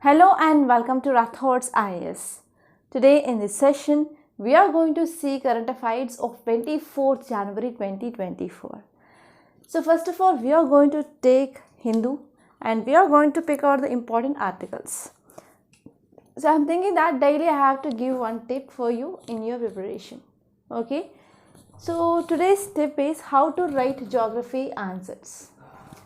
Hello and welcome to Rathods IAS. Today in this session, we are going to see current affairs of 24th January 2024. So first of all, we are going to take Hindu and we are going to pick out the important articles. So I'm thinking that daily I have to give one tip for you in your preparation. Okay. So today's tip is how to write geography answers.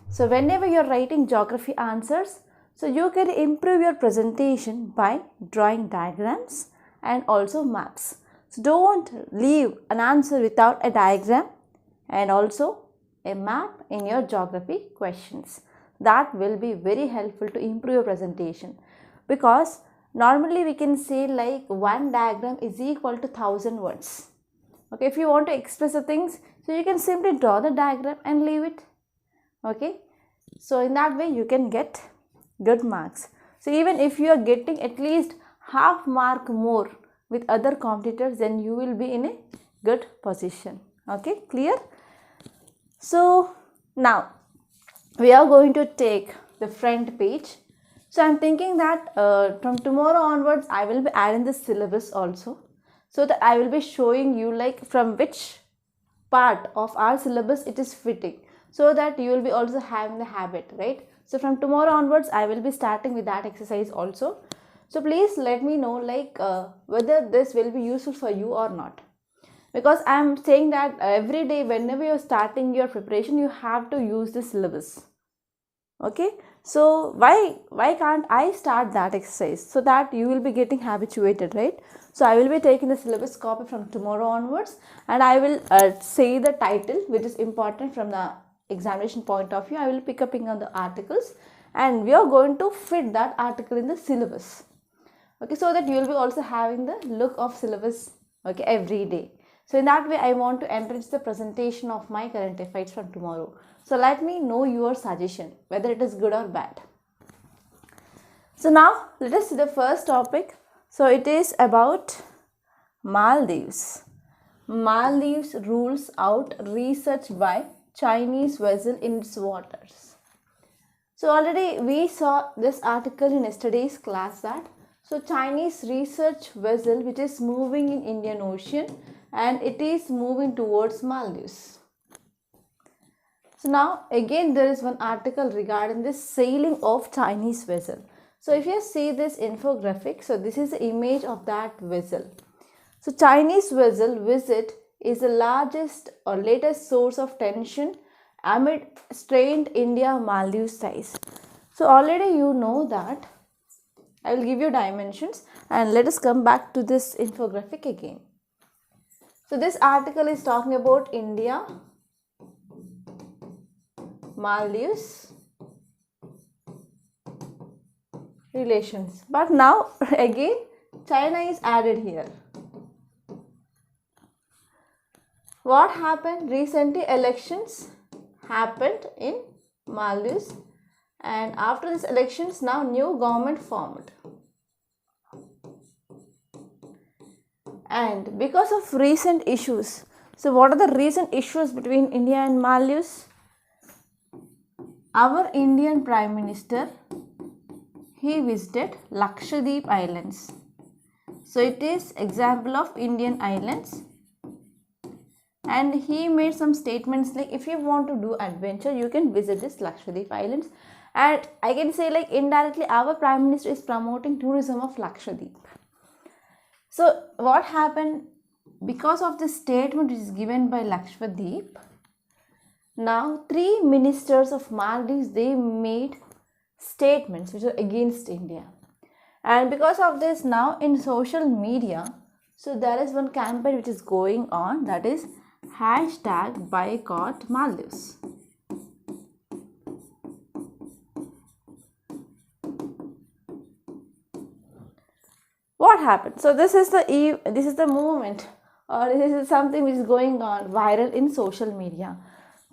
So whenever you're writing geography answers, so you can improve your presentation by drawing diagrams and also maps. So don't leave an answer without a diagram and also a map in your geography questions. That will be very helpful to improve your presentation, because normally we can say like one diagram is equal to 1000 words. Okay, if you want to express the things, so you can simply draw the diagram and leave it. Okay, so in that way you can get good marks. So even if you are getting at least half mark more with other competitors, then you will be in a good position. Okay, clear? So now we are going to take the front page. So I'm thinking that from tomorrow onwards I will be adding the syllabus also, so that I will be showing you like from which part of our syllabus it is fitting, so that you will be also having the habit, right? So from tomorrow onwards I will be starting with that exercise also. So please let me know like whether this will be useful for you or not, because I am saying that every day whenever you are starting your preparation you have to use the syllabus. Okay, so why can't I start that exercise, so that you will be getting habituated, right? So I will be taking the syllabus copy from tomorrow onwards, and I will say the title which is important from the examination point of view. I will pick up on the articles and we are going to fit that article in the syllabus. Okay, so that you will be also having the look of syllabus, okay, every day. So in that way I want to enrich the presentation of my current affairs from tomorrow. So let me know your suggestion whether it is good or bad. So now let us see the first topic. So it is about Maldives. Maldives rules out research by Chinese vessel in its waters. So already we saw this article in yesterday's class that so Chinese research vessel which is moving in Indian Ocean and it is moving towards Maldives. So now again there is one article regarding this sailing of Chinese vessel. So if you see this infographic, so this is the image of that vessel. So Chinese vessel visit is the largest or latest source of tension amid strained India-Maldives ties. So already you know that. I will give you dimensions and let us come back to this infographic again. So this article is talking about India, Maldives relations. But now again China is added here. What happened? Recently elections happened in Maldives, and after these elections now new government formed. And because of recent issues, so what are the recent issues between India and Maldives? Our Indian Prime Minister, he visited Lakshadweep Islands. So it is example of Indian islands. And he made some statements like if you want to do adventure, you can visit this Lakshadweep Islands. And I can say like indirectly our Prime Minister is promoting tourism of Lakshadweep. So what happened? Because of this statement which is given by Lakshadweep, now 3 ministers of Maldives, they made statements which are against India. And because of this now in social media, so there is one campaign which is going on, that is #boycott Maldives. What happened? So this is the movement, or this is something which is going on viral in social media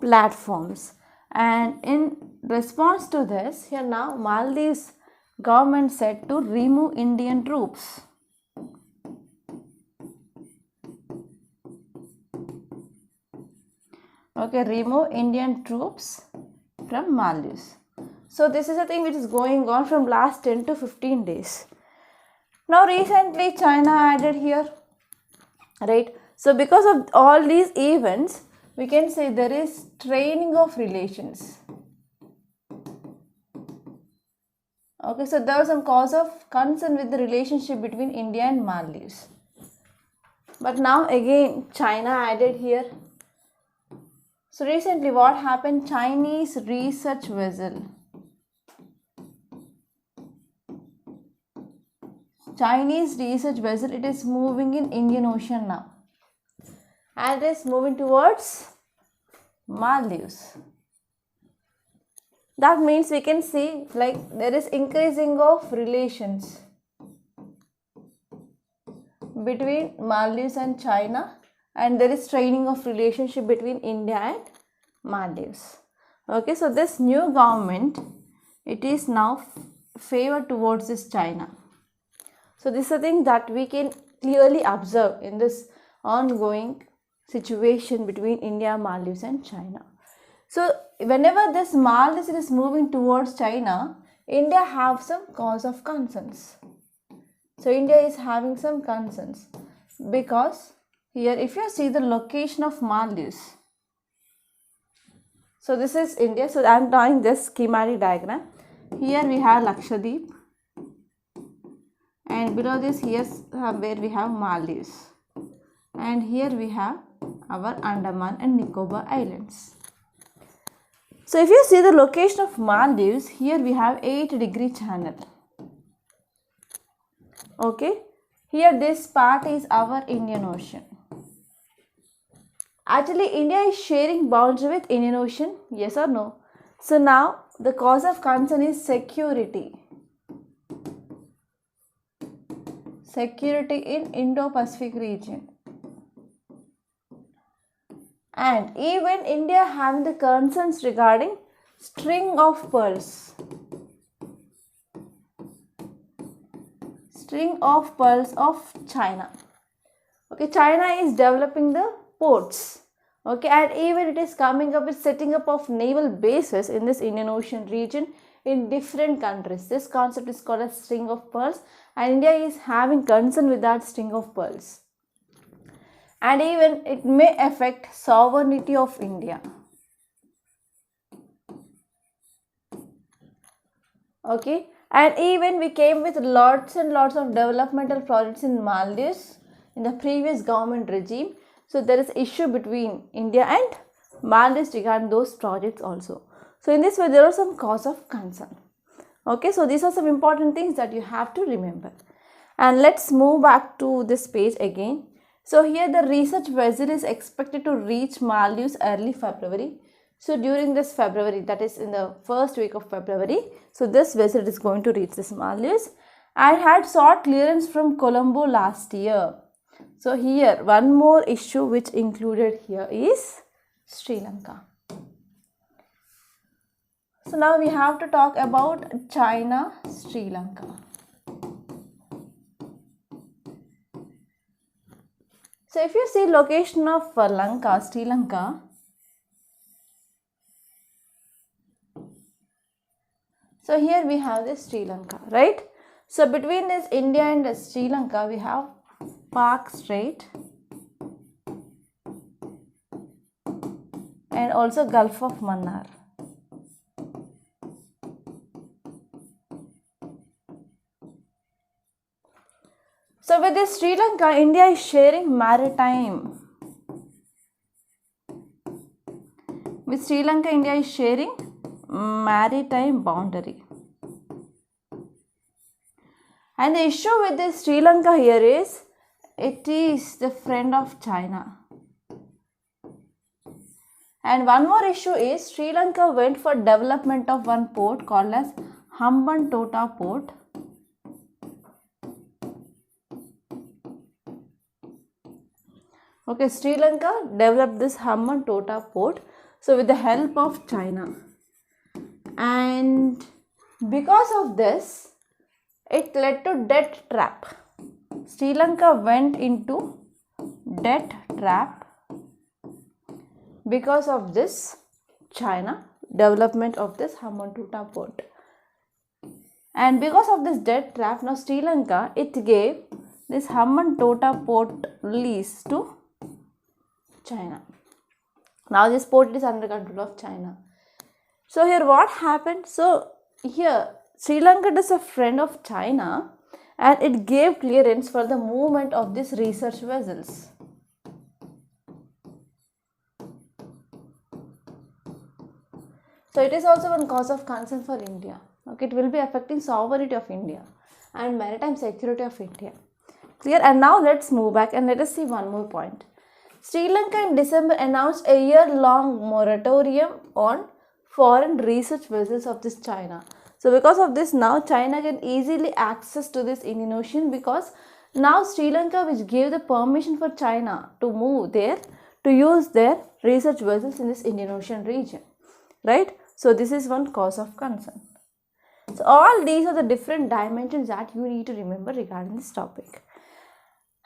platforms. And in response to this, here now Maldives government said to remove Indian troops. Okay, remove Indian troops from Maldives. So this is a thing which is going on from last 10 to 15 days. Now recently China added here, right? So because of all these events, we can say there is straining of relations. Okay, so there was some cause of concern with the relationship between India and Maldives. But now again China added here. So recently what happened? Chinese research vessel. Chinese research vessel, it is moving in Indian Ocean now. And it is moving towards Maldives. That means we can see like there is increasing of relations between Maldives and China, and there is straining of relationship between India and Maldives. Okay, so this new government, it is now favored towards this China. So this is a thing that we can clearly observe in this ongoing situation between India, Maldives and China. So whenever this Maldives is moving towards China, India have some cause of concerns. So India is having some concerns because here if you see the location of Maldives, so this is India. So I am drawing this schematic diagram. Here we have Lakshadweep, and below this here where we have Maldives, and here we have our Andaman and Nicobar Islands. So if you see the location of Maldives, here we have 8-degree channel. Okay, here this part is our Indian Ocean. Actually India is sharing boundary with Indian Ocean, yes or no? So now the cause of concern is security. Security in Indo-Pacific region. And even India having the concerns regarding string of pearls. String of pearls of China. Okay, China is developing the ports. Okay, and even it is coming up with setting up of naval bases in this Indian Ocean region in different countries. This concept is called as string of pearls, and India is having concern with that string of pearls. And even it may affect sovereignty of India. Okay, and even we came with lots and lots of developmental projects in Maldives in the previous government regime. So there is issue between India and Maldives regarding those projects also. So in this way there are some cause of concern. Okay, so these are some important things that you have to remember. And let's move back to this page again. So here the research vessel is expected to reach Maldives early February. So during this February, that is in the first week of February, so this vessel is going to reach this Maldives and had sought clearance from Colombo last year. So here one more issue which included here is Sri Lanka. So now we have to talk about China, Sri Lanka. So if you see location of Lanka, Sri Lanka, so here we have this Sri Lanka, right? So between this India and Sri Lanka, we have Park Strait and also Gulf of Mannar. So with this Sri Lanka, India is sharing maritime. With Sri Lanka, India is sharing maritime boundary. And the issue with this Sri Lanka here is, it is the friend of China. And one more issue is, Sri Lanka went for development of one port called as Hambantota port. Okay, Sri Lanka developed this Hambantota port, so with the help of China. And because of this, it led to debt trap. Sri Lanka went into debt trap because of this China development of this Hambantota port. And because of this debt trap, now Sri Lanka, it gave this Hambantota port lease to China. Now this port is under control of China. So here what happened? So here Sri Lanka is a friend of China and it gave clearance for the movement of these research vessels. So it is also one cause of concern for India. Okay, it will be affecting sovereignty of India and maritime security of India. Clear? And now let's move back and let us see one more point. Sri Lanka in December announced a year-long moratorium on foreign research vessels of this China. So because of this, now China can easily access to this Indian Ocean, because now Sri Lanka, which gave the permission for China to move there, to use their research vessels in this Indian Ocean region, right? So this is one cause of concern. So all these are the different dimensions that you need to remember regarding this topic.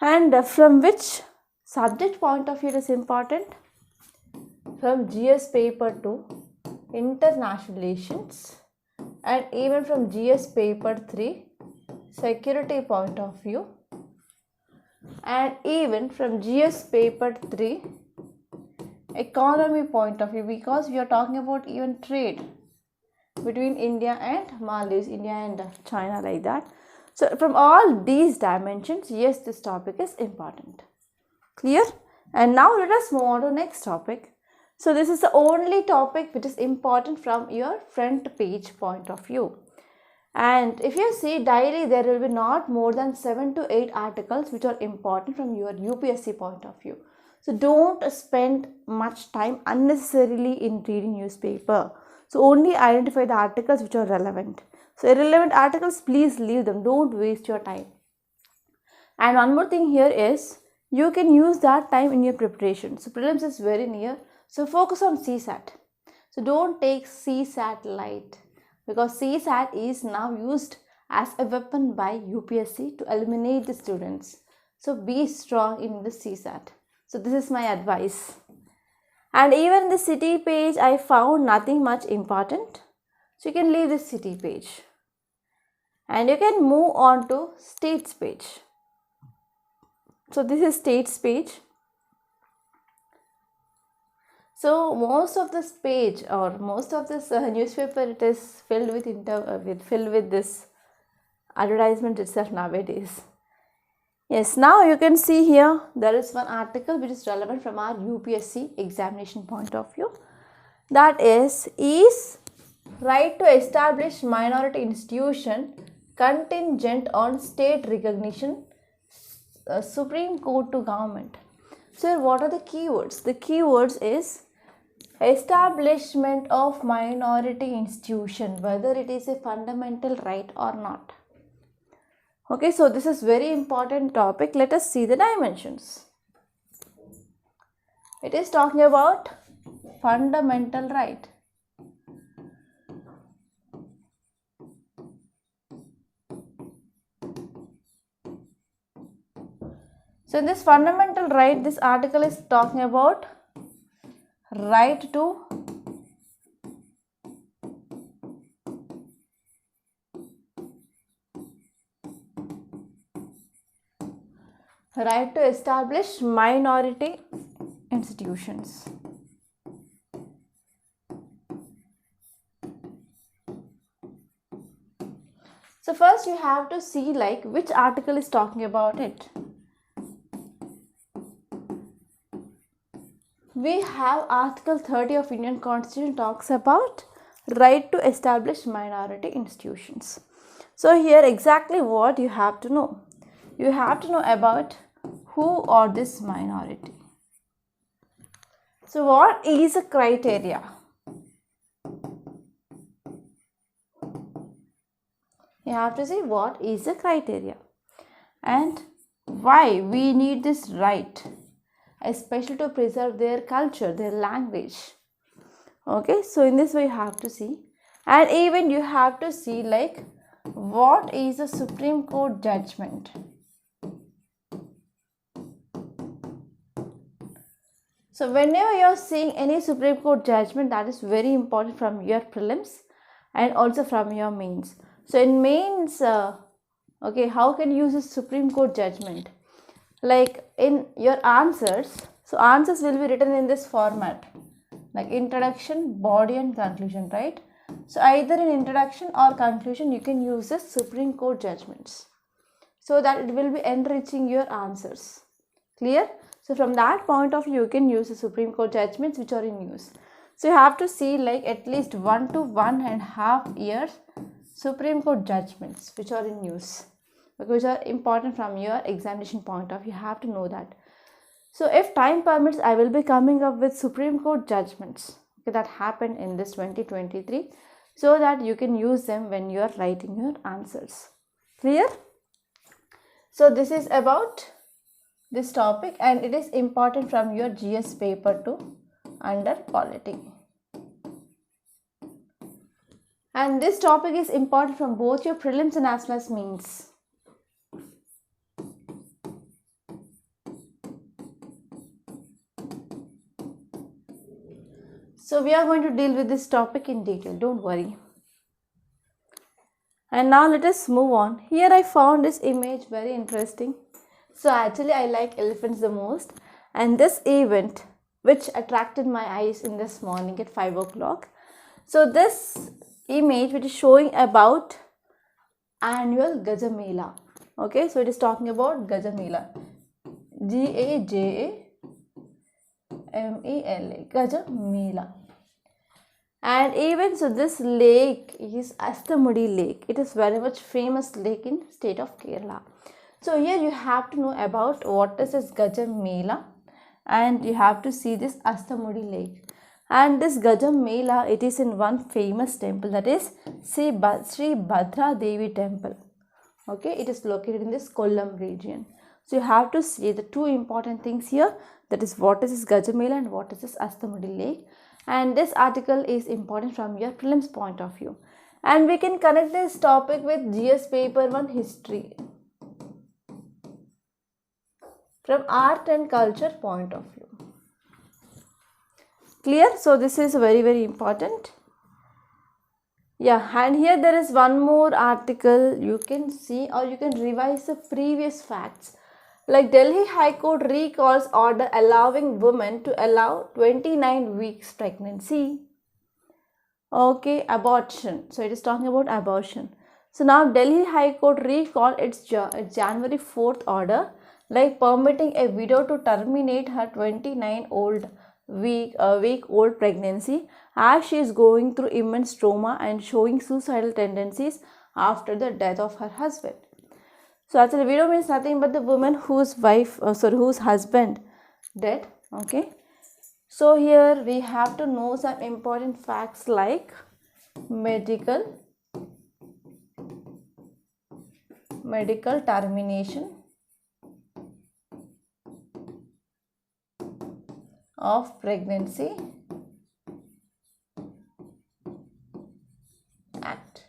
And from which subject point of view it is important? From GS paper 2, international relations, and even from GS paper 3, security point of view, and even from GS paper 3, economy point of view, because we are talking about even trade between India and Maldives, India and China, like that. So from all these dimensions, yes, this topic is important. Clear? And now let us move on to next topic. So this is the only topic which is important from your front page point of view. And if you see daily, there will be not more than 7 to 8 articles which are important from your UPSC point of view. So don't spend much time unnecessarily in reading newspaper. So only identify the articles which are relevant. So irrelevant articles, please leave them. Don't waste your time. And one more thing here is, you can use that time in your preparation. So prelims is very near. So focus on CSAT. So don't take CSAT light, because CSAT is now used as a weapon by UPSC to eliminate the students. So be strong in the CSAT. So this is my advice. And even the city page, I found nothing much important. So you can leave this city page. And you can move on to states page. So this is states page. So most of this page, or most of this newspaper, it is filled with this advertisement itself nowadays. Yes, now you can see here there is one article which is relevant from our UPSC examination point of view. That is right to establish minority institution contingent on state recognition, Supreme Court to government. So what are the keywords? The keywords is establishment of minority institution, whether it is a fundamental right or not. Okay, so this is very important topic. Let us see the dimensions. It is talking about fundamental right. So in this fundamental right, this article is talking about right to establish minority institutions. So first you have to see like which article is talking about it. We have Article 30 of Indian Constitution talks about right to establish minority institutions. So here exactly what you have to know. You have to know about who are this minority. So what is the criteria? You have to see what is the criteria and why we need this right, especially to preserve their culture, their language. Okay, so in this way you have to see, and even you have to see like what is the Supreme Court judgment. So whenever you are seeing any Supreme Court judgment, that is very important from your prelims and also from your mains. So in mains, okay, how can you use a Supreme Court judgment? Like in your answers, so answers will be written in this format, like introduction, body and conclusion, right? So either in introduction or conclusion, you can use the Supreme Court judgments, so that it will be enriching your answers. Clear? So from that point of view, you can use the Supreme Court judgments which are in use. So you have to see like at least 1 to 1.5 years Supreme Court judgments which are in use, which are important from your examination point of view. You have to know that. So if time permits, I will be coming up with Supreme Court judgments that happened in this 2023, so that you can use them when you are writing your answers. Clear? So this is about this topic, and it is important from your GS paper 2 under polity. And this topic is important from both your prelims and as well as mains. So we are going to deal with this topic in detail, don't worry. And now let us move on. Here I found this image very interesting. So actually I like elephants the most, and this event which attracted my eyes in this morning at 5 o'clock. So this image which is showing about annual Gajamela. Okay, so it is talking about Gajamela. Gajamela, Gajamela. And even so, this lake is Astamudi Lake. It is very much famous lake in state of Kerala. So here you have to know about what is this Gajamela, and you have to see this Astamudi Lake. And this Gajamela, it is in one famous temple, that is Sri Bhadra Devi temple. Okay, it is located in this Kollam region. So you have to see the two important things here, that is what is this Gajamela and what is this Astamudi Lake. And this article is important from your prelims point of view. And we can connect this topic with GS paper 1 history from art and culture point of view. Clear? So this is very important. Yeah, and here there is one more article you can see, or you can revise the previous facts. Like Delhi High Court recalls order allowing women to allow 29 weeks pregnancy. Okay, abortion. So it is talking about abortion. So now Delhi High Court recalled its January 4th order, like permitting a widow to terminate her 29-week-old pregnancy as she is going through immense trauma and showing suicidal tendencies after the death of her husband. So actually widow means nothing but the woman whose husband dead. Okay. So here we have to know some important facts like medical termination of pregnancy act.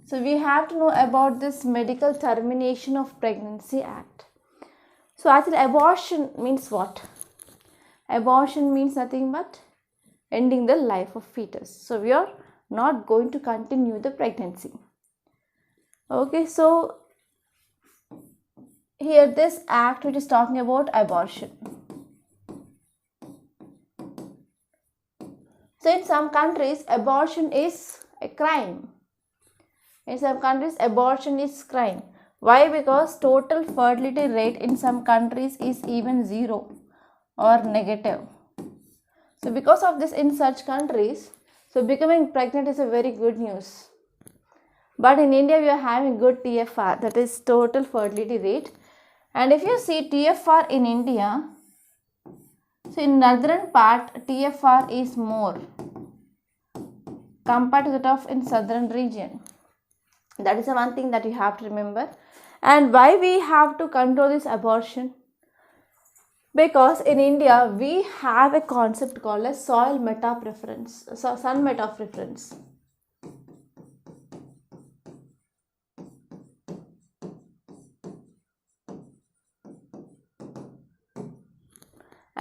So we have to know about this medical termination of pregnancy act. So actually abortion means what? Abortion means nothing but ending the life of fetus. So we are not going to continue the pregnancy. Okay, so here this act which is talking about abortion. So in some countries abortion is a crime. In some countries abortion is crime. Why? Because total fertility rate in some countries is even 0 or negative. So because of this in such countries, so becoming pregnant is a very good news. But in India we are having good TFR, that is total fertility rate. And if you see TFR in India, so in northern part TFR is more compared to that of in southern region. That is the one thing that you have to remember. And why we have to control this abortion? Because in India we have a concept called as soil meta preference, sun meta preference.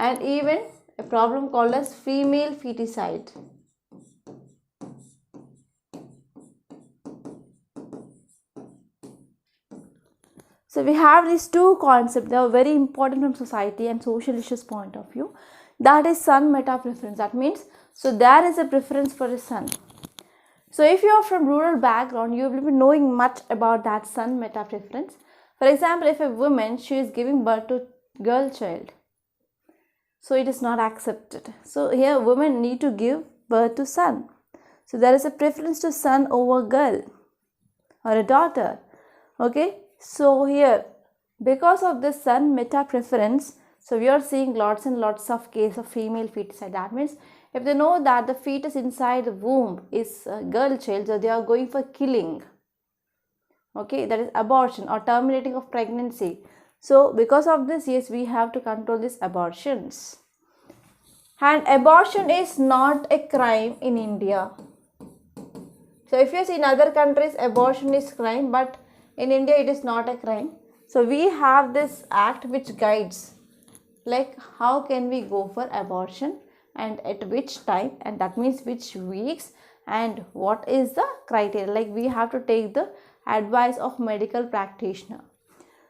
and even a problem called as female feticide. So we have these two concepts. They are very important from society and social issues point of view. That is son meta preference. That means, so there is a preference for a son. So if you are from rural background, you will be knowing much about that son meta preference. For example, if a woman, she is giving birth to girl child, so it is not accepted. So here women need to give birth to son. So there is a preference to son over girl or a daughter. Okay. So here, because of this son meta preference, so we are seeing lots and lots of cases of female feticide. That means if they know that the fetus inside the womb is a girl child, so they are going for killing. Okay, that is abortion or terminating of pregnancy. So because of this, yes, we have to control these abortions. And abortion is not a crime in India. So if you see in other countries, abortion is crime, but in India it is not a crime. So we have this act which guides like how can we go for abortion and at which time, and that means which weeks and what is the criteria. Like we have to take the advice of medical practitioner.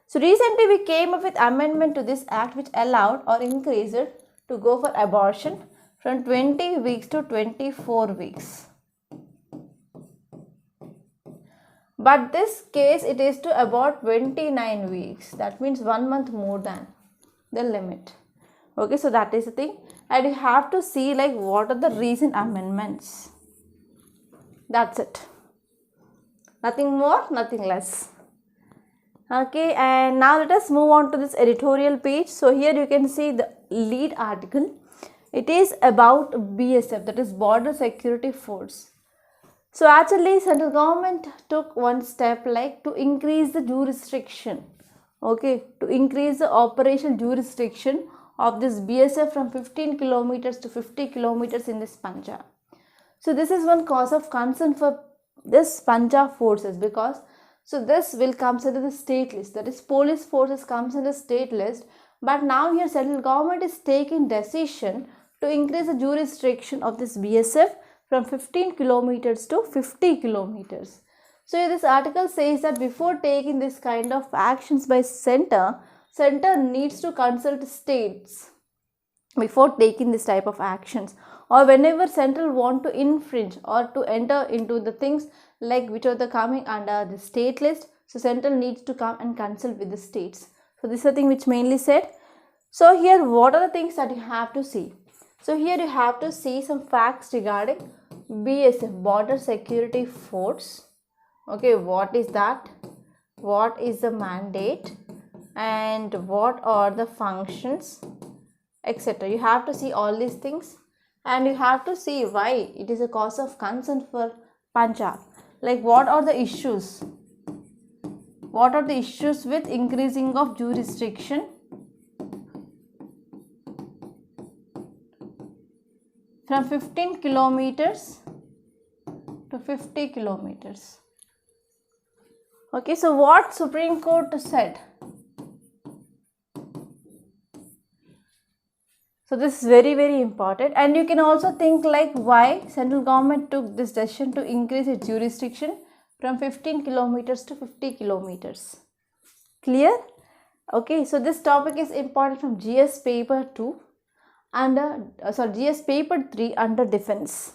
So recently we came up with amendment to this act which allowed or increased it to go for abortion from 20 weeks to 24 weeks. But this case it is to about 29 weeks. That means 1 month more than the limit. Okay, so that is the thing. And you have to see like what are the recent amendments. That's it. Nothing more, nothing less. Okay, and now let us move on to this editorial page. So here you can see the lead article. It is about BSF, that is Border Security Force. So actually central government took one step like to increase the jurisdiction, okay, to increase the operational jurisdiction of this BSF from 15 kilometers to 50 kilometers in this Punjab. So this is one cause of concern for this Punjab forces, because so this will comes under the state list, that is police forces comes under state list, but now here central government is taking decision to increase the jurisdiction of this BSF from 15 kilometers to 50 kilometers. So this article says that before taking this kind of actions by center needs to consult states before taking this type of actions, or whenever central want to infringe or to enter into the things like which are the coming under the state list, so central needs to come and consult with the states. So this is the thing which mainly said. So here what are the things that you have to see? So here you have to see some facts regarding BSF, Border Security Force. Okay, what is that? What is the mandate? And what are the functions, etc. You have to see all these things, and you have to see why it is a cause of concern for Punjab. Like what are the issues? What are the issues with increasing of jurisdiction from 15 kilometers to 50 kilometers. Okay, so what Supreme Court said? So this is very, very important, and you can also think like why central government took this decision to increase its jurisdiction from 15 kilometers to 50 kilometers. Clear? Okay, so this topic is important from GS paper 2 under GS paper 3 under defense.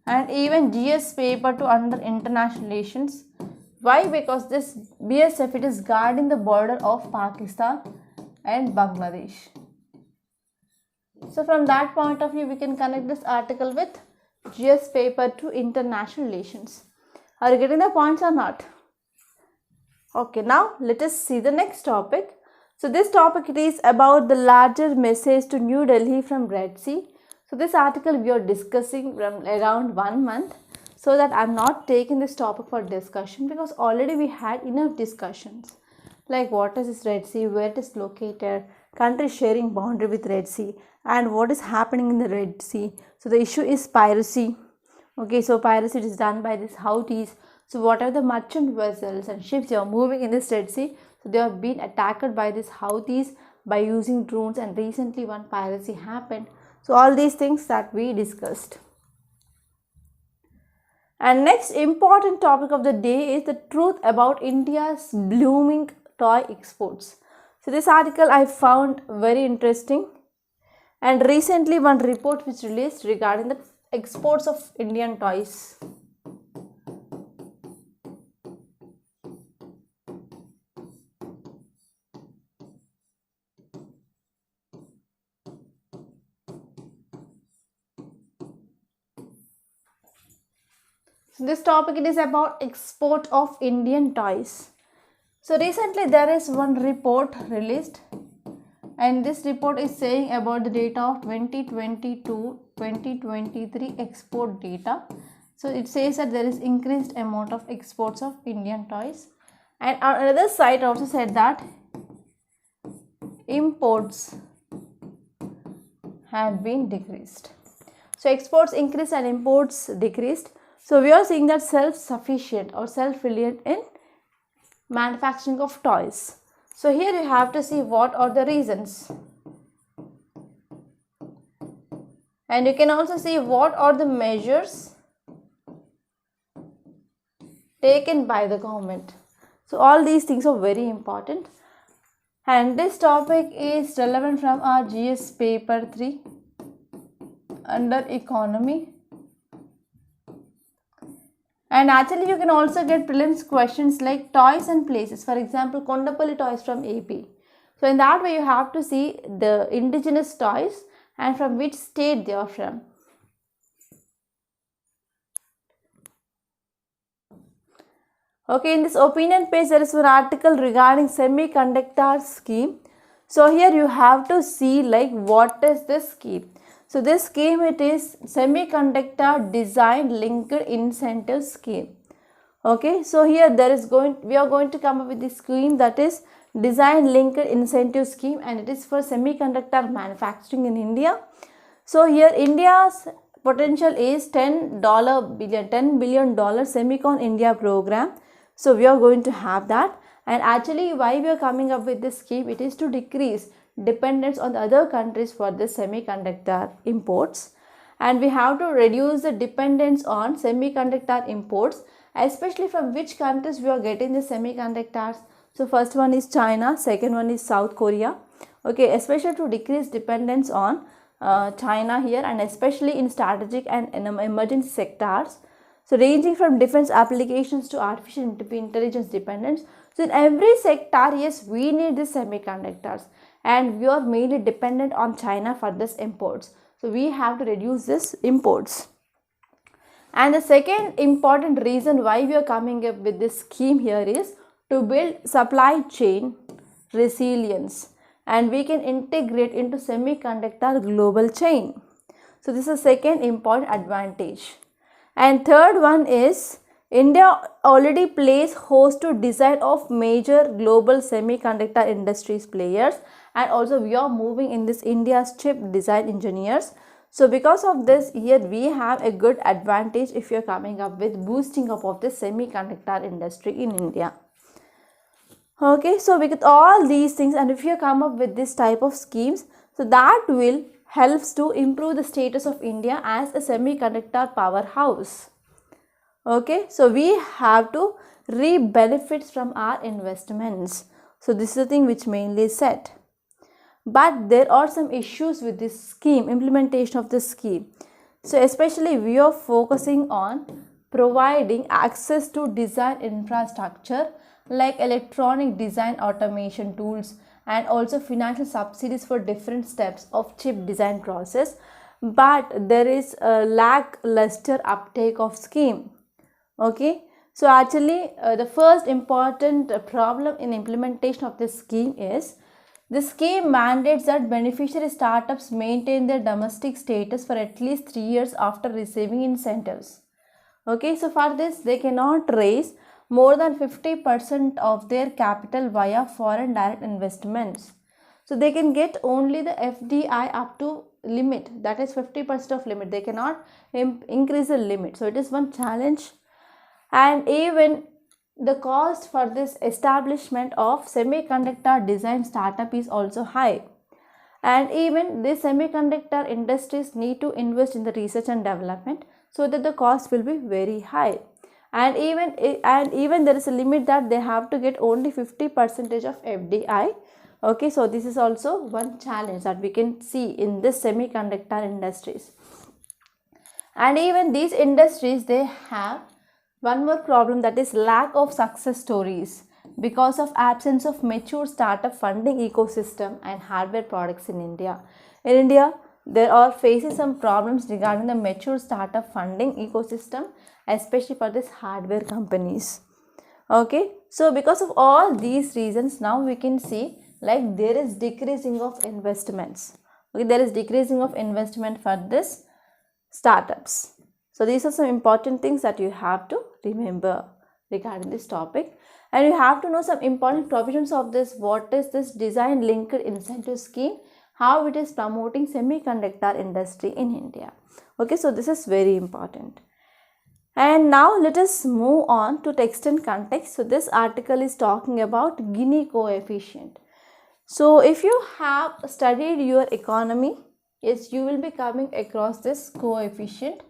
And even GS paper 2 under international relations. Why? Because this BSF, it is guarding the border of Pakistan and Bangladesh. So from that point of view, we can connect this article with GS paper 2 international relations. Are you getting the points or not? Okay, now let us see the next topic. So this topic, it is about the larger message to New Delhi from Red Sea. So this article we are discussing from around 1 month. So that I am not taking this topic for discussion, because already we had enough discussions. Like what is this Red Sea, where it is located, countries sharing boundary with Red Sea, and what is happening in the Red Sea. So the issue is piracy. Okay, so piracy is done by these Houthis. So whatever the merchant vessels and ships they are moving in this Red Sea, so they have been attacked by these Houthis by using drones, and recently one piracy happened. So all these things that we discussed. And next important topic of the day is the truth about India's blooming toy exports. So this article I found very interesting, and recently one report was released regarding the exports of Indian toys. So this topic it is about export of Indian toys. So recently there is one report released, and this report is saying about the data of 2022-2023 export data. So it says that there is increased amount of exports of Indian toys, and another site also said that imports have been decreased. So exports increased and imports decreased. So we are seeing that self-sufficient or self-reliant in manufacturing of toys. So here you have to see what are the reasons, and you can also see what are the measures taken by the government. So all these things are very important, and this topic is relevant from our GS paper 3 under economy. And actually you can also get prelims questions like toys and places. For example, Kondapalli toys from AP. So in that way you have to see the indigenous toys and from which state they are from. Okay, in this opinion page there is one article regarding semiconductor scheme. So here you have to see like what is this scheme. So this scheme it is semiconductor design linked incentive scheme. Okay, so here we are going to come up with this scheme, that is design linked incentive scheme, and it is for semiconductor manufacturing in India. So here India's potential is $10 billion Semicon India program. So we are going to have that, and actually why we are coming up with this scheme, it is to decrease dependence on the other countries for the semiconductor imports, and we have to reduce the dependence on semiconductor imports, especially from which countries we are getting the semiconductors. So first one is China, second one is South Korea. Okay, especially to decrease dependence on China here, and especially in strategic and in emerging sectors. So ranging from defense applications to artificial intelligence dependence. So in every sector, yes, we need these semiconductors, and we are mainly dependent on China for this imports. So we have to reduce this imports. And the second important reason why we are coming up with this scheme here is to build supply chain resilience, and we can integrate into semiconductor global chain. So this is second important advantage. And third one is India already plays host to design of major global semiconductor industries players, and also we are moving in this India's chip design engineers. So because of this, here we have a good advantage if you are coming up with boosting up of the semiconductor industry in India. Okay, so with all these things, and if you come up with this type of schemes, so that will helps to improve the status of India as a semiconductor powerhouse. Okay, so we have to reap benefits from our investments. So this is the thing which mainly is said. But there are some issues with this scheme, implementation of this scheme. So especially we are focusing on providing access to design infrastructure like electronic design automation tools, and also financial subsidies for different steps of chip design process. But there is a lackluster uptake of scheme. Okay, so actually the first important problem in implementation of this scheme is the scheme mandates that beneficiary startups maintain their domestic status for at least 3 years after receiving incentives. Okay, so for this they cannot raise more than 50% of their capital via foreign direct investments. So they can get only the FDI up to limit, that is 50% of limit. They cannot increase the limit. So it is one challenge. And even the cost for this establishment of semiconductor design startup is also high. And even these semiconductor industries need to invest in the research and development, so that the cost will be very high. And even there is a limit that they have to get only 50% of FDI. Okay, so this is also one challenge that we can see in this semiconductor industries. And even these industries, they have one more problem, that is lack of success stories because of absence of mature startup funding ecosystem and hardware products in India. In India, there are facing some problems regarding the mature startup funding ecosystem, especially for these hardware companies. Okay, so because of all these reasons, now we can see like there is decreasing of investments. Okay, there is decreasing of investment for this startups. So these are some important things that you have to remember regarding this topic. And you have to know some important provisions of this. What is this design linked incentive scheme? How it is promoting semiconductor industry in India. Okay, so this is very important. And now let us move on to text and context. So this article is talking about Gini coefficient. So if you have studied your economy, yes, you will be coming across this coefficient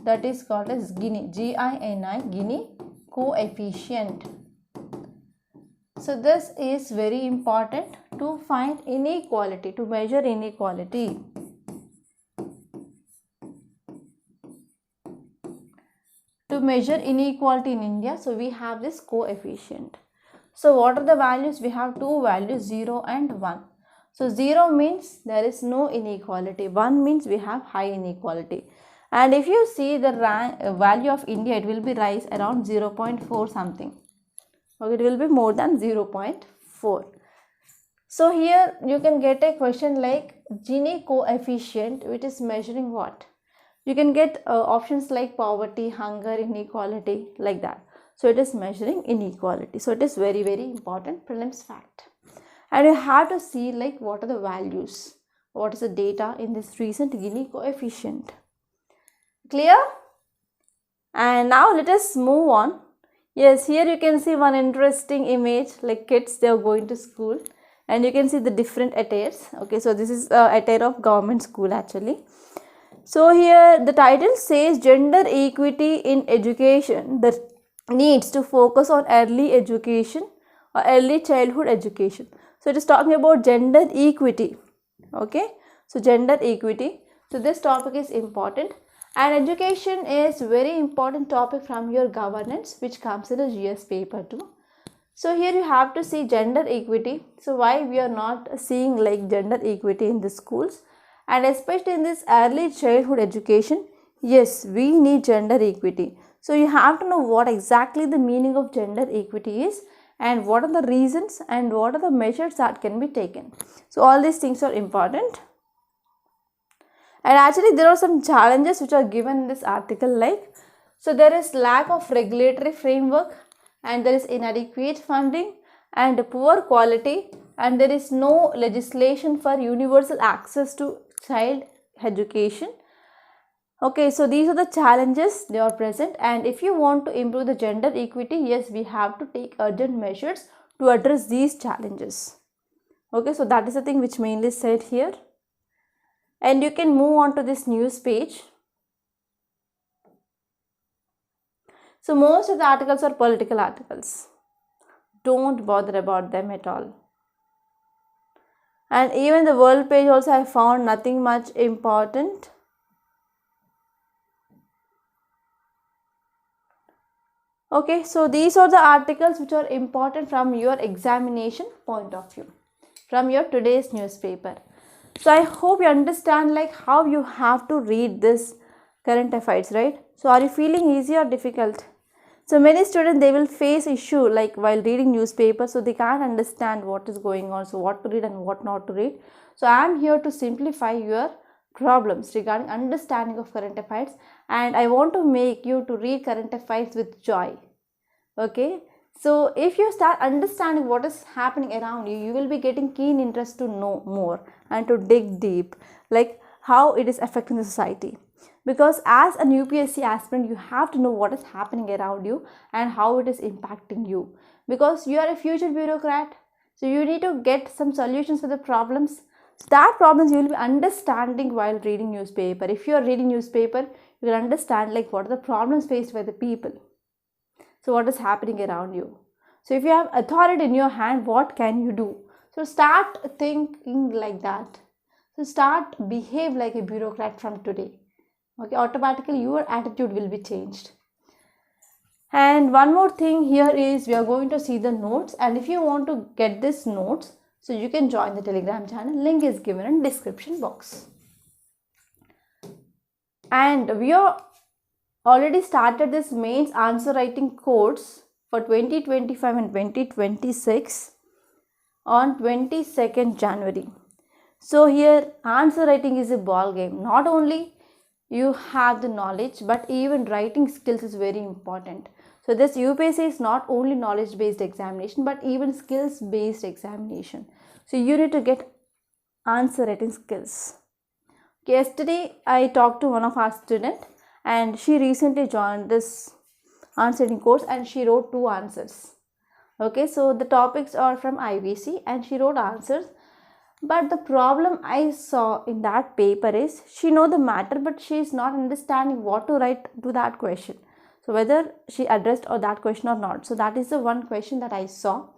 that is called as Gini, G-I-N-I, Gini coefficient. So this is very important to find inequality, to measure inequality. To measure inequality in India, so we have this coefficient. So what are the values? We have two values, 0 and 1. So 0 means there is no inequality, 1 means we have high inequality. And if you see the value of India, it will be rise around 0.4 something. Okay, it will be more than 0.4. So here you can get a question like Gini coefficient, which is measuring what? You can get options like poverty, hunger, inequality, like that. So it is measuring inequality. So it is very, very important prelims fact. And you have to see like what are the values, what is the data in this recent Gini coefficient. Clear? And now let us move on. Yes, here you can see one interesting image, like kids, they are going to school, and you can see the different attires. Okay, so this is attire of government school actually. So here the title says gender equity in education that needs to focus on early education or early childhood education. So it is talking about gender equity. Okay, so gender equity. So this topic is important. And education is very important topic from your governance, which comes in a GS paper too. So here you have to see gender equity. So why we are not seeing like gender equity in the schools, and especially in this early childhood education? Yes, we need gender equity. So you have to know what exactly the meaning of gender equity is, and what are the reasons, and what are the measures that can be taken. So all these things are important. And actually there are some challenges which are given in this article, like, so there is lack of regulatory framework, and there is inadequate funding and poor quality, and there is no legislation for universal access to child education. Okay, so these are the challenges, they are present, and if you want to improve the gender equity, yes, we have to take urgent measures to address these challenges. Okay, so that is the thing which mainly said here. And you can move on to this news page. So most of the articles are political articles. Don't bother about them at all. And even the world page also I found nothing much important. Okay, so these are the articles which are important from your examination point of view, from your today's newspaper. So I hope you understand like how you have to read this current affairs, right? So are you feeling easy or difficult? So many students, they will face issue like while reading newspaper, so they can't understand what is going on, so what to read and what not to read. So I am here to simplify your problems regarding understanding of current affairs, and I want to make you to read current affairs with joy. Okay, so if you start understanding what is happening around you, you will be getting keen interest to know more and to dig deep, like how it is affecting the society. because as an UPSC aspirant you have to know what is happening around you and how it is impacting you, because you are a future bureaucrat. So you need to get some solutions for the problems. So that problems you will be understanding while reading newspaper. If you are reading newspaper, you will understand like what are the problems faced by the people. So what is happening around you. So if you have authority in your hand, what can you do? So start thinking like that. So start behave like a bureaucrat from today. Okay, automatically your attitude will be changed. And one more thing here is we are going to see the notes, and if you want to get this notes, so you can join the Telegram channel. Link is given in description box. And we are already started this mains answer writing course for 2025 and 2026 on 22nd January. So here answer writing is a ball game. Not only you have the knowledge, but even writing skills is very important. So this UPSC is not only knowledge based examination, but even skills based examination. So you need to get answer writing skills. Okay, yesterday I talked to one of our students, and she recently joined this answer writing course and she wrote 2 answers. Okay, so the topics are from IBC and she wrote answers. But the problem I saw in that paper is she know the matter, but she is not understanding what to write to that question. So whether she addressed or that question or not. So that is the one question that I saw.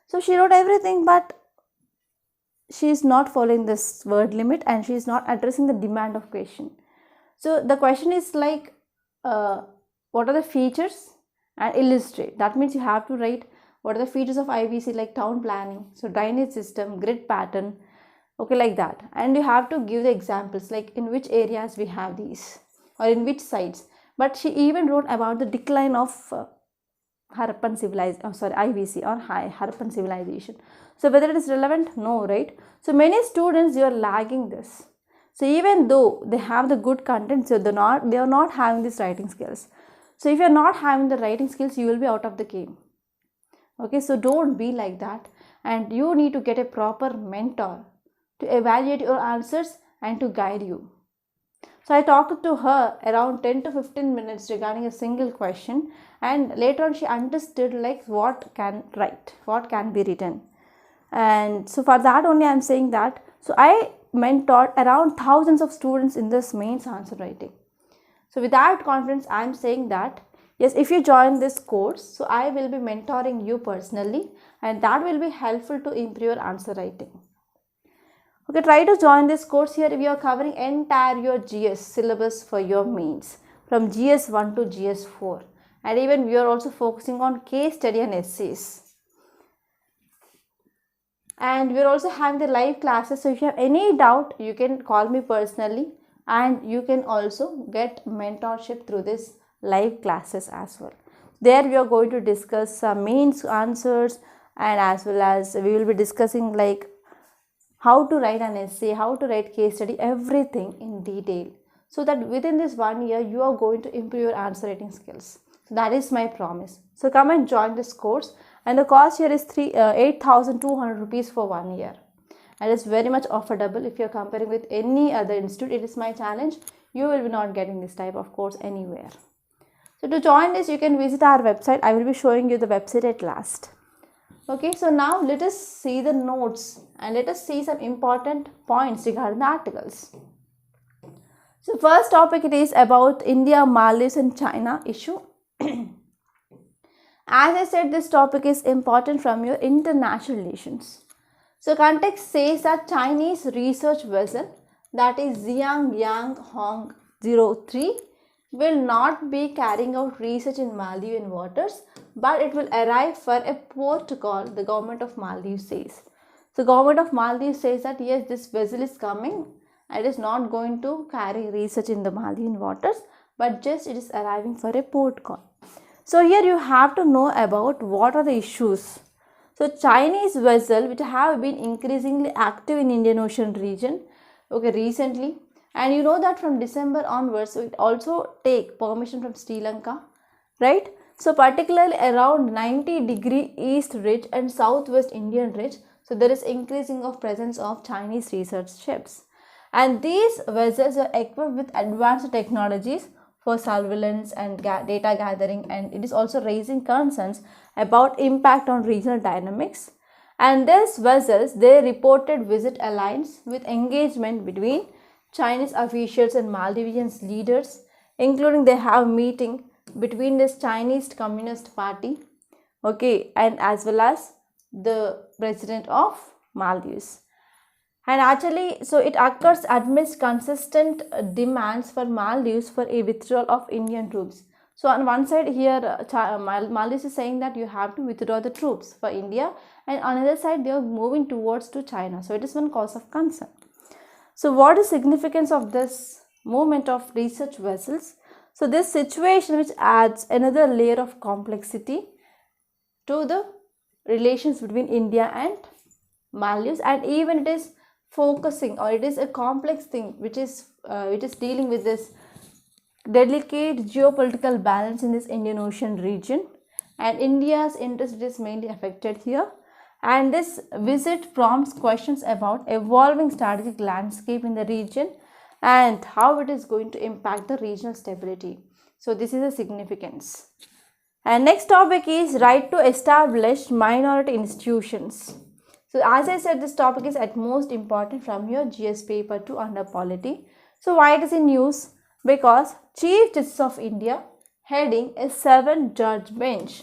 So she wrote everything, but she is not following this word limit and she is not addressing the demand of question. So the question is like, what are the features and illustrate. That means you have to write what are the features of IBC, like town planning, so drainage system, grid pattern, okay, like that. And you have to give the examples like in which areas we have these or in which sites. But she even wrote about the decline of Harappan civilization, IBC or Harappan civilization. So whether it is relevant? No, right? So many students, you are lagging this. So even though they have the good content, so they are not having these writing skills. So if you are not having the writing skills, you will be out of the game. Okay, so don't be like that, and you need to get a proper mentor to evaluate your answers and to guide you. So I talked to her around 10 to 15 minutes regarding a single question, and later on she understood like what can be written. And so for that only I am saying that. So I mentored around thousands of students in this mains answer writing. So with that confidence I am saying that yes, if you join this course, so I will be mentoring you personally, and that will be helpful to improve your answer writing. Okay, try to join this course. Here we are covering entire your GS syllabus for your mains from GS 1 to GS 4, and even we are also focusing on case study and essays. And we are also having the live classes, so if you have any doubt you can call me personally, and you can also get mentorship through this live classes as well. There we are going to discuss some mains answers, and as well as we will be discussing like how to write an essay, how to write case study, everything in detail, so that within this 1 year you are going to improve your answer writing skills. So that is my promise. So come and join this course, and the cost here is 8,200 rupees for 1 year, and it's very much affordable. If you are comparing with any other institute, it is my challenge, you will be not getting this type of course anywhere. So to join this, you can visit our website. I will be showing you the website at last. Okay, so now let us see the notes and let us see some important points regarding the articles. So first topic, it is about India, Maldives and China issue. As I said, this topic is important from your international relations. So context says that Chinese research vessel, that is Xiang Yang Hong 03, will not be carrying out research in Maldivian waters, but it will arrive for a port call, the government of Maldives says. So government of Maldives says that yes, this vessel is coming, it is not going to carry research in the Maldivian waters, but just it is arriving for a port call. So here you have to know about what are the issues. So Chinese vessel which have been increasingly active in Indian Ocean region, okay, recently, and you know that from December onwards, so it also take permission from Sri Lanka, right? So particularly around 90° East Ridge and Southwest Indian Ridge, so there is increasing of presence of Chinese research ships. And these vessels are equipped with advanced technologies for surveillance and data gathering, and it is also raising concerns about impact on regional dynamics. And these vessels, they reported visit aligns with engagement between Chinese officials and Maldivian leaders, including they have meeting between this Chinese Communist Party, okay, and as well as the president of Maldives. And actually, so it occurs amidst consistent demands for Maldives for a withdrawal of Indian troops. So on one side here, Maldives is saying that you have to withdraw the troops for India, and on the other side they are moving towards to China. So it is one cause of concern. So what is significance of this movement of research vessels? So this situation which adds another layer of complexity to the relations between India and Maldives, and even it is focusing, or it is a complex thing which is dealing with this delicate geopolitical balance in this Indian Ocean region, and India's interest is mainly affected here. And this visit prompts questions about evolving strategic landscape in the region and how it is going to impact the regional stability. So this is a significance. And next topic is right to establish minority institutions. So as I said, this topic is at most important from your GS paper 2 under polity. So why it is in news? Because Chief Justice of India heading a 7-judge bench.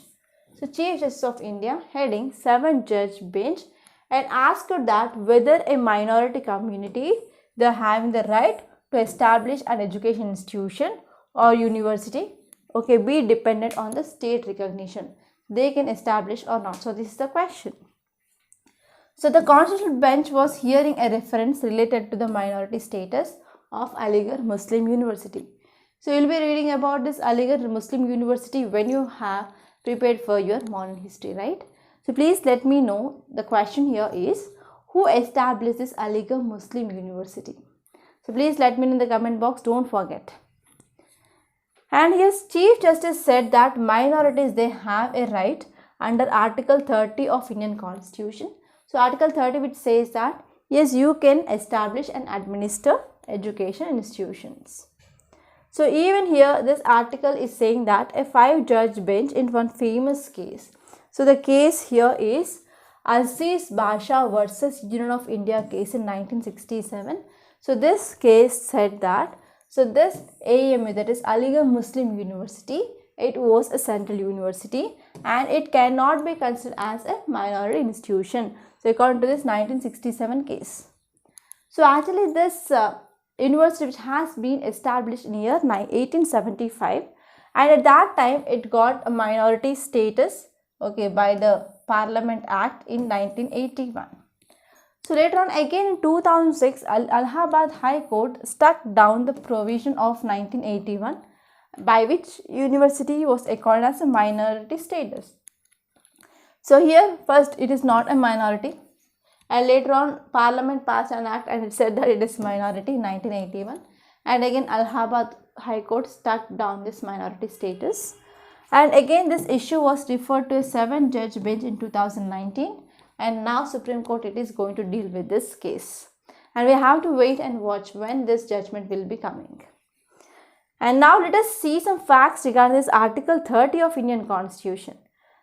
So Chief Justice of India heading 7-judge bench and asked that whether a minority community, they are having the right to establish an education institution or university, okay, be dependent on the state recognition. They can establish or not. So this is the question. So the Constitutional Bench was hearing a reference related to the minority status of Aligarh Muslim University. So you will be reading about this Aligarh Muslim University when you have prepared for your modern history, right? So please let me know. The question here is, who established this Aligarh Muslim University? So please let me know in the comment box, don't forget. And his Chief Justice said that minorities, they have a right under Article 30 of Indian Constitution. So Article 30 which says that yes, you can establish and administer education institutions. So even here this article is saying that a 5-judge bench in one famous case. So the case here is Aziz Basha versus Union of India case in 1967. So this case said that, so this AMU, that is Aligarh Muslim University, it was a central university and it cannot be considered as a minority institution. So according to this 1967 case. So actually this university which has been established in year 1875, and at that time it got a minority status, okay, by the Parliament Act in 1981. So later on again in 2006, Allahabad High Court struck down the provision of 1981 by which university was accorded as a minority status. So here first it is not a minority, and later on Parliament passed an act and it said that it is minority in 1981, and again Allahabad High Court struck down this minority status, and again this issue was referred to a 7-judge bench in 2019, and now Supreme Court it is going to deal with this case, and we have to wait and watch when this judgment will be coming. And now let us see some facts regarding this Article 30 of Indian Constitution.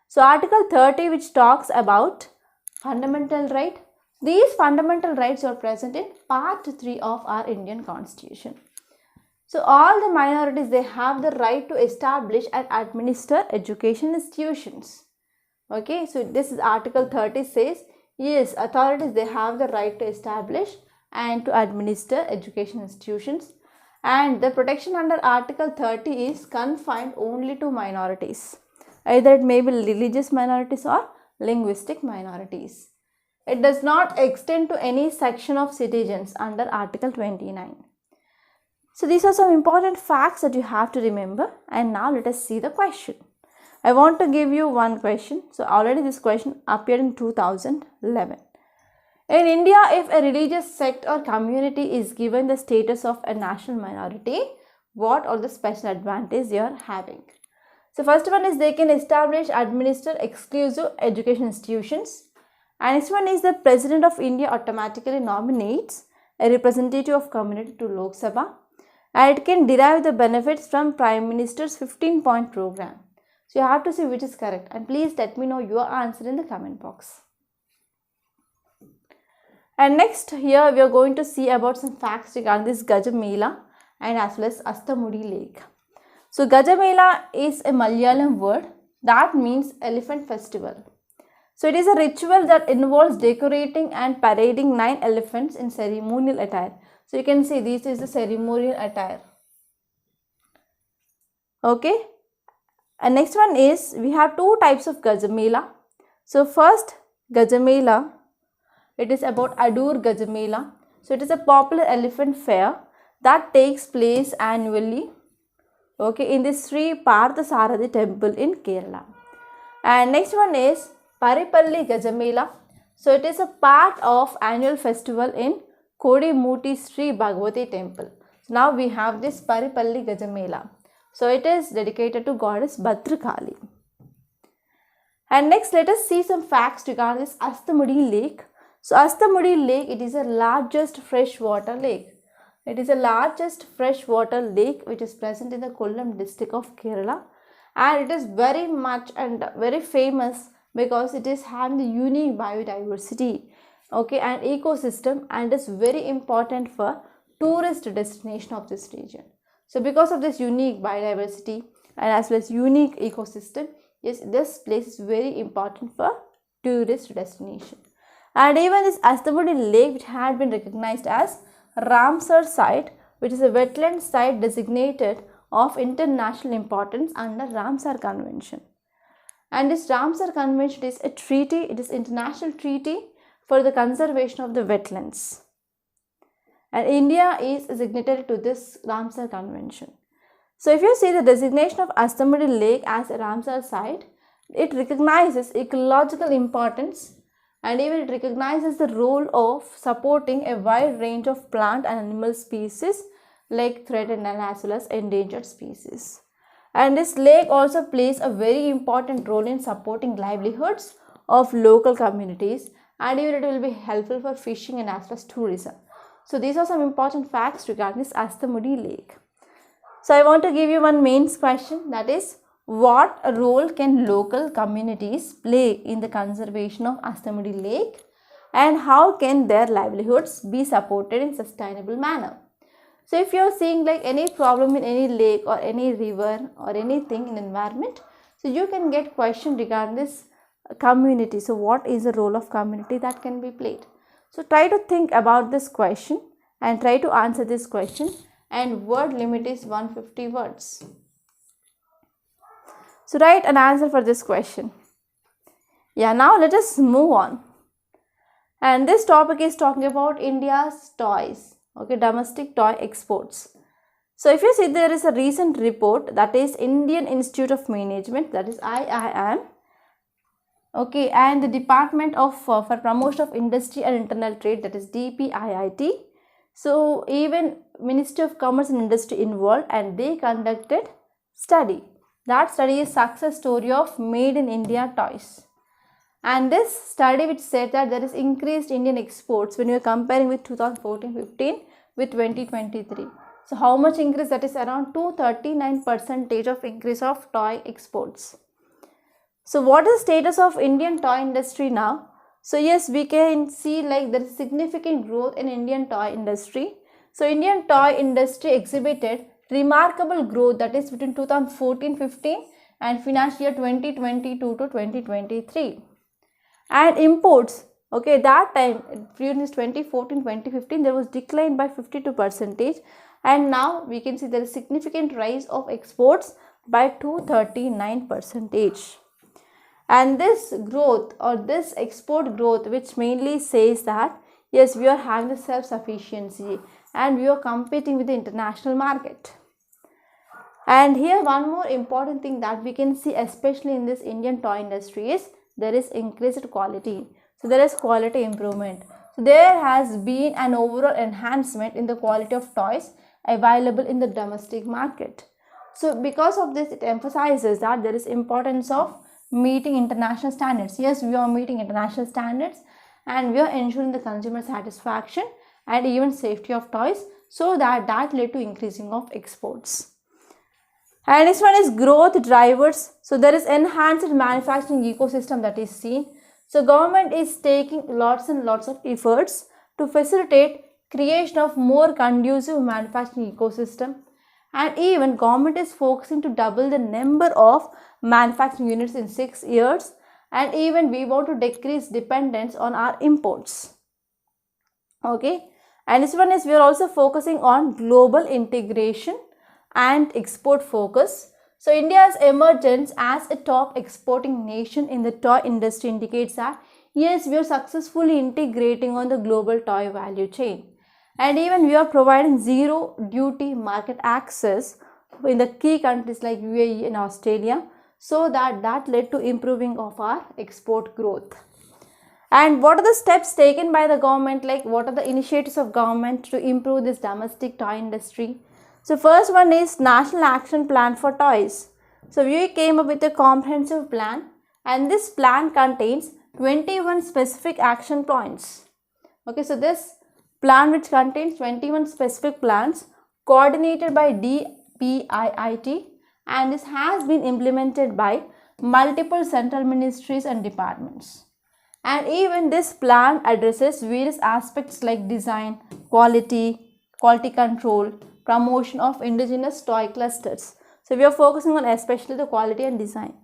So Article 30 which talks about fundamental right. These fundamental rights are present in Part 3 of our Indian Constitution. So all the minorities, they have the right to establish and administer education institutions. Okay, so this is Article 30 says, yes, authorities, they have the right to establish and to administer education institutions, and the protection under Article 30 is confined only to minorities. Either it may be religious minorities or linguistic minorities. It does not extend to any section of citizens under Article 29. So these are some important facts that you have to remember, and now let us see the question. I want to give you one question. So already this question appeared in 2011. In India, if a religious sect or community is given the status of a national minority, what are the special advantages they are having? So first one is they can establish, administer exclusive education institutions. And next one is the President of India automatically nominates a representative of community to Lok Sabha, and it can derive the benefits from Prime Minister's 15-point program. So you have to see which is correct, and please let me know your answer in the comment box. And next, here we are going to see about some facts regarding this Gajamela and as well as Astamudi Lake. So Gajamela is a Malayalam word that means elephant festival. So it is a ritual that involves decorating and parading 9 elephants in ceremonial attire. So you can see this is the ceremonial attire. Okay. And next one is, we have 2 types of Gajamela. So first Gajamela, it is about Adur Gajamela. So it is a popular elephant fair that takes place annually, okay, in the Sri Parthasarathi temple in Kerala. And next one is Paripalli Gajamela. So it is a part of annual festival in Kodimuti Sri Bhagavati temple. So now we have this Paripalli Gajamela. So it is dedicated to goddess Bhadrakali. And next, let us see some facts regarding this Astamudi Lake. So Astamudi Lake, it is the largest freshwater lake. It is the largest freshwater lake which is present in the Kollam district of Kerala, and it is very much and very famous because it is having the unique biodiversity, okay, and ecosystem, and is very important for tourist destination of this region. So because of this unique biodiversity and as well as unique ecosystem, yes, this place is very important for tourist destination. And even this Astamudi Lake, which had been recognized as Ramsar site, which is a wetland site designated of international importance under Ramsar Convention. And this Ramsar Convention is a treaty, it is international treaty for the conservation of the wetlands. And India is a signatory to this Ramsar Convention. So if you see the designation of Astamudi Lake as a Ramsar site, it recognizes ecological importance, and even it recognizes the role of supporting a wide range of plant and animal species like threatened and as well as endangered species. And this lake also plays a very important role in supporting livelihoods of local communities, and even it will be helpful for fishing and as well as tourism. So these are some important facts regarding this Astamudi Lake. So I want to give you one main question, that is, what role can local communities play in the conservation of Astamudi Lake, and how can their livelihoods be supported in sustainable manner? So if you are seeing like any problem in any lake or any river or anything in environment, so you can get question regarding this community. So what is the role of community that can be played? So try to think about this question and try to answer this question, and word limit is 150 words. So write an answer for this question. Yeah, now let us move on. And this topic is talking about India's toys, okay, domestic toy exports. So if you see, there is a recent report, that is Indian Institute of Management, that is IIM, okay, and the Department of for Promotion of Industry and Internal Trade, that is DPIIT. So even Ministry of Commerce and Industry involved, and they conducted study. That study is success story of Made in India toys. And this study which said that there is increased Indian exports when you are comparing with 2014-15 with 2023. So how much increase? That is around 239% of increase of toy exports. So what is the status of Indian toy industry now? So yes, we can see like there is significant growth in Indian toy industry. So Indian toy industry exhibited remarkable growth, that is between 2014-15 and financial year 2022 to 2023. And imports, okay, that time during this 2014-2015 there was decline by 52%, and now we can see there is significant rise of exports by 239%. And this growth or this export growth, which mainly says that yes, we are having the self-sufficiency and we are competing with the international market. And here one more important thing that we can see, especially in this Indian toy industry, is there is increased quality. So there is quality improvement. So there has been an overall enhancement in the quality of toys available in the domestic market. So because of this, it emphasizes that there is importance of meeting international standards. Yes, we are meeting international standards and we are ensuring the consumer satisfaction, and even safety of toys, so that led to increasing of exports. And this one is growth drivers. So there is enhanced manufacturing ecosystem that is seen. So government is taking lots and lots of efforts to facilitate creation of more conducive manufacturing ecosystem, and even government is focusing to double the number of manufacturing units in 6 years, and even we want to decrease dependence on our imports. Okay, and this one is we are also focusing on global integration and export focus. So India's emergence as a top exporting nation in the toy industry indicates that yes, we are successfully integrating on the global toy value chain, and even we are providing zero duty market access in the key countries like UAE and Australia, so that led to improving of our export growth. And what are the steps taken by the government, like what are the initiatives of government to improve this domestic toy industry? So first one is National Action Plan for Toys. So we came up with a comprehensive plan, and this plan contains 21 specific action points. Okay, so this plan which contains 21 specific plans coordinated by DPIIT, and this has been implemented by multiple central ministries and departments. And even this plan addresses various aspects like design, quality control, promotion of indigenous toy clusters. So we are focusing on especially the quality and design.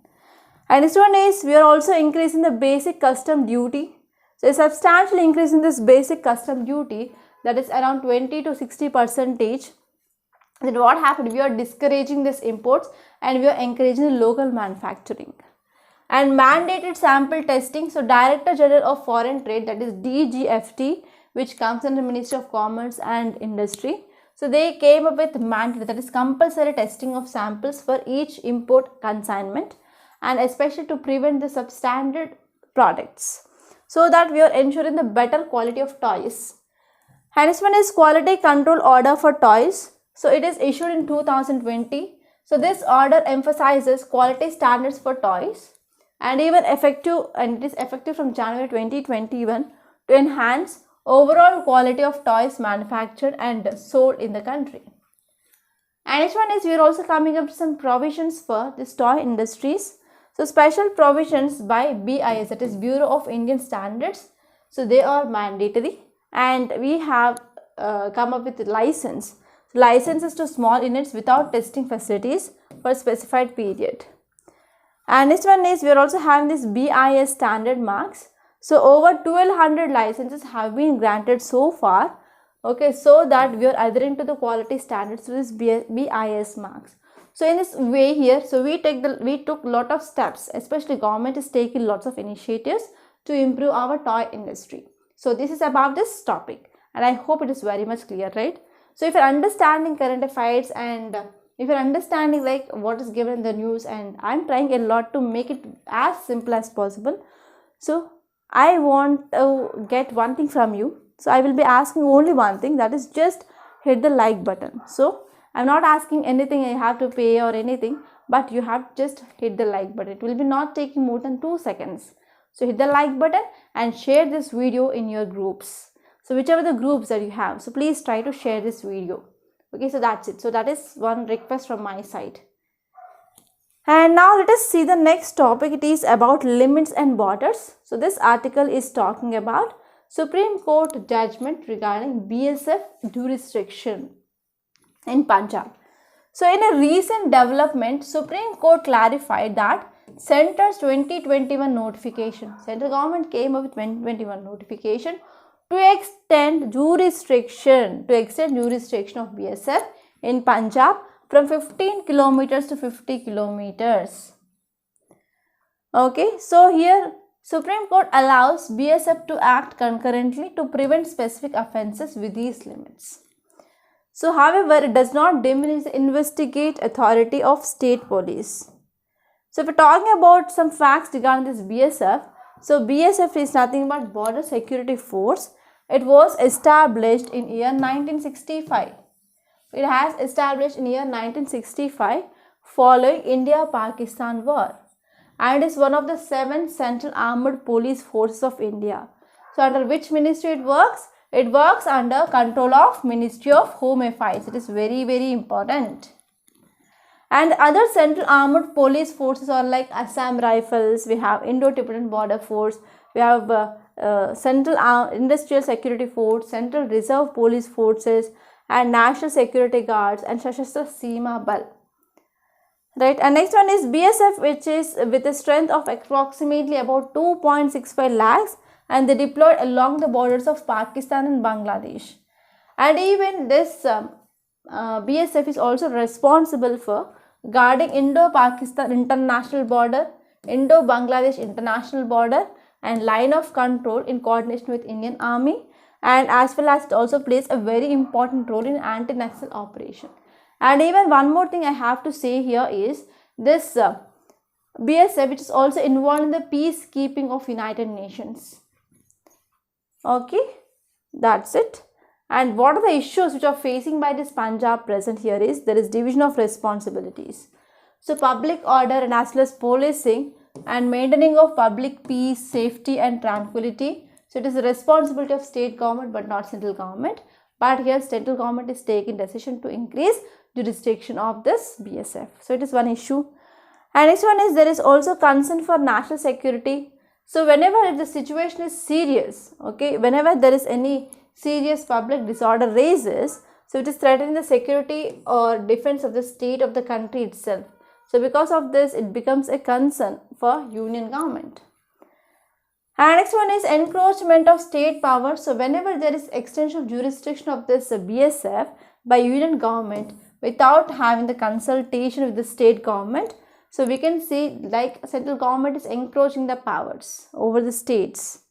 And this one is we are also increasing the basic custom duty. So a substantial increase in this basic custom duty, that is around 20 to 60%. Then what happened? We are discouraging this imports and we are encouraging local manufacturing. And mandated sample testing. So Director General of Foreign Trade, that is DGFT, which comes under Ministry of Commerce and Industry. So they came up with mandate, that is compulsory testing of samples for each import consignment, and especially to prevent the substandard products, so that we are ensuring the better quality of toys. And this one is Quality Control Order for Toys. So it is issued in 2020. So this order emphasizes quality standards for toys, and even it is effective from January 2021 to enhance overall quality of toys manufactured and sold in the country. And next one is we are also coming up with some provisions for this toy industries. So special provisions by BIS, that is Bureau of Indian Standards. So they are mandatory, and we have come up with licenses to small units without testing facilities for a specified period. And this one is we are also having this BIS standard marks. So over 1200 licenses have been granted so far. Okay, so that we are adhering to the quality standards to this BIS marks. So in this way here, so we took lot of steps, especially government is taking lots of initiatives to improve our toy industry. So this is about this topic, and I hope it is very much clear, right? So if you're understanding current affairs, and if you're understanding like what is given in the news, and I'm trying a lot to make it as simple as possible. So I want to get one thing from you. So I will be asking only one thing, that is just hit the like button. So I'm not asking anything you have to pay or anything, but you have just hit the like button. It will be not taking more than 2 seconds. So hit the like button and share this video in your groups. So whichever the groups that you have, so please try to share this video. Okay, so that's it. So that is one request from my side. And now let us see the next topic. It is about limits and borders. So this article is talking about Supreme Court judgment regarding BSF jurisdiction in Punjab. So in a recent development, Supreme Court clarified that Centre's 2021 notification, Central Government came up with 2021 notification to extend jurisdiction of BSF in Punjab from 15 kilometers to 50 kilometers. Okay, so here Supreme Court allows BSF to act concurrently to prevent specific offences with these limits. So however, it does not diminish the investigate authority of state police. So if we're talking about some facts regarding this BSF, so BSF is nothing but Border Security Force. It was established in year 1965. It has established in year 1965 following India-Pakistan war, and is one of the 7 central armed police forces of India. So under which ministry it works? It works under control of Ministry of Home Affairs. It is very, very important. And other central armed police forces are like Assam Rifles, we have Indo-Tibetan Border Force, we have Central Industrial Security Force, Central Reserve Police Forces, and National Security Guards, and Sashastra Seema Bal. Right, and next one is BSF, which is with a strength of approximately about 2.65 lakhs, and they deployed along the borders of Pakistan and Bangladesh. And even this BSF is also responsible for guarding Indo-Pakistan international border, Indo-Bangladesh international border, and line of control in coordination with Indian Army, and as well as it also plays a very important role in anti-Naxal operation. And even one more thing I have to say here is this BSF, which is also involved in the peacekeeping of United Nations. Okay, that's it. And what are the issues which are facing by this Punjab present here is there is division of responsibilities. So public order and as well as policing and maintaining of public peace, safety and tranquility. So it is the responsibility of state government but not central government. But here central government is taking decision to increase jurisdiction of this BSF. So it is one issue. And next one is there is also concern for national security. So whenever the situation is serious, okay, whenever there is any serious public disorder raises, so it is threatening the security or defense of the state of the country itself. So because of this, it becomes a concern for union government. And next one is encroachment of state power. So whenever there is extension of jurisdiction of this BSF by union government without having the consultation with the state government, so we can see like central government is encroaching the powers over the states.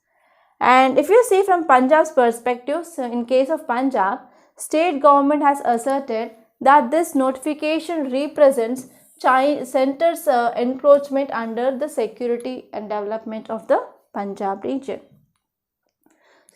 And if you see from Punjab's perspective, so in case of Punjab, state government has asserted that this notification represents center's encroachment under the security and development of the Punjab region.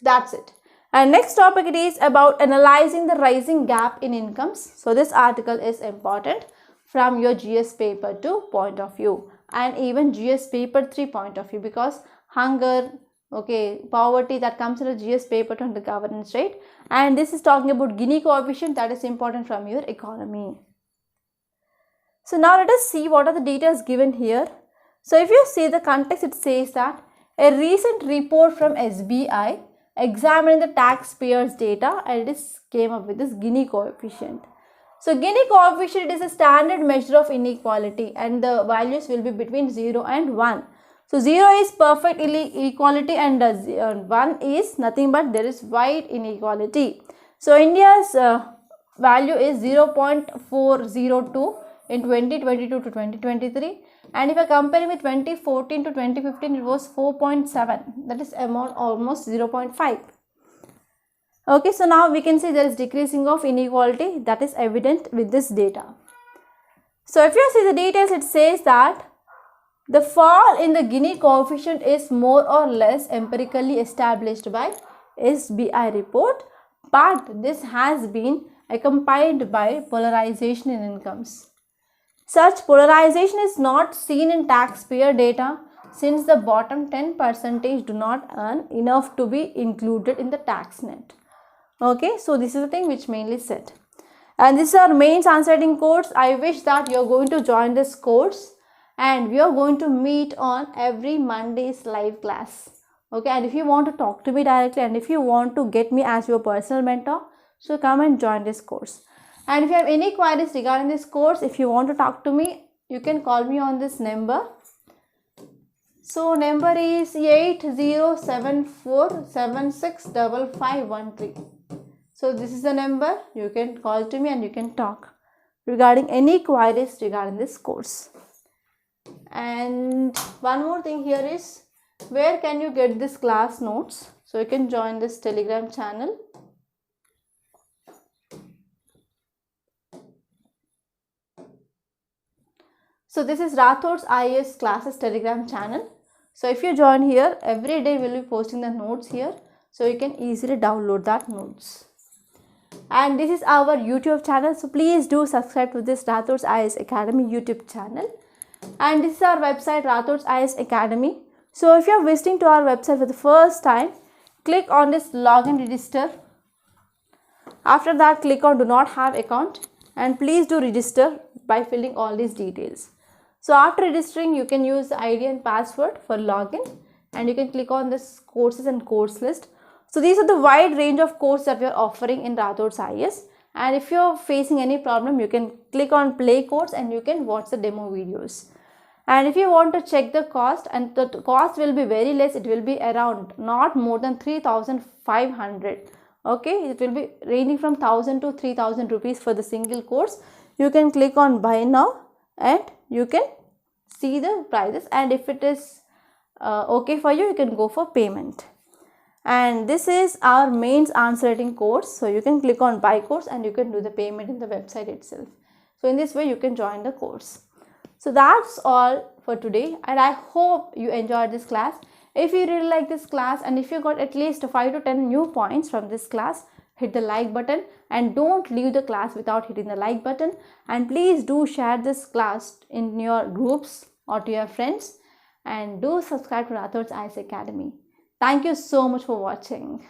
That's it. And next topic it is about analyzing the rising gap in incomes. So this article is important from your GS paper 2 point of view and even GS paper 3 point of view, because hunger, okay, poverty, that comes in a GS paper 2 on the governance rate, and this is talking about Gini coefficient, that is important from your economy. So now let us see what are the details given here. So if you see the context, it says that a recent report from SBI examined the taxpayers data and it came up with this Gini coefficient. So Gini coefficient is a standard measure of inequality and the values will be between 0 and 1. So 0 is perfect equality and 1 is nothing but there is wide inequality. So India's value is 0.402 in 2022 to 2023, and if I compare with 2014 to 2015, it was 4.7, that is amount almost 0.5. Okay, so now we can see there is decreasing of inequality, that is evident with this data. So if you see the details, it says that the fall in the Gini coefficient is more or less empirically established by SBI report, but this has been accompanied by polarization in incomes. Such polarization is not seen in taxpayer data since the bottom 10% do not earn enough to be included in the tax net. Okay, so this is the thing which mainly said. And this is our mains answering course. I wish that you are going to join this course and we are going to meet on every Monday's live class. Okay, and if you want to talk to me directly and if you want to get me as your personal mentor, so come and join this course. And if you have any queries regarding this course, if you want to talk to me, you can call me on this number. So number is 8074765513. So this is the number, you can call to me and you can talk regarding any queries regarding this course. And one more thing here is, where can you get this class notes? So you can join this Telegram channel. So this is Rathods IAS classes Telegram channel. So if you join here, every day we will be posting the notes here. So you can easily download that notes. And this is our YouTube channel. So please do subscribe to this Rathods IAS Academy YouTube channel. And this is our website Rathods IAS Academy. So if you are visiting to our website for the first time, click on this login register. After that, click on do not have account and please do register by filling all these details. So after registering, you can use the ID and password for login and you can click on this courses and course list. So these are the wide range of courses that we are offering in Rathods IAS, and if you are facing any problem, you can click on play course and you can watch the demo videos. And if you want to check the cost, and the cost will be very less, it will be around not more than 3,500. Okay, it will be ranging from 1,000 to 3,000 rupees for the single course. You can click on buy now and you can see the prices, and if it is okay for you, you can go for payment. And this is our mains answer writing course, so you can click on buy course and you can do the payment in the website itself. So in this way you can join the course. So that's all for today, and I hope you enjoyed this class. If you really like this class and if you got at least 5 to 10 new points from this class, hit the like button and don't leave the class without hitting the like button. And please do share this class in your groups or to your friends, and do subscribe to Rathods IAS Academy. Thank you so much for watching.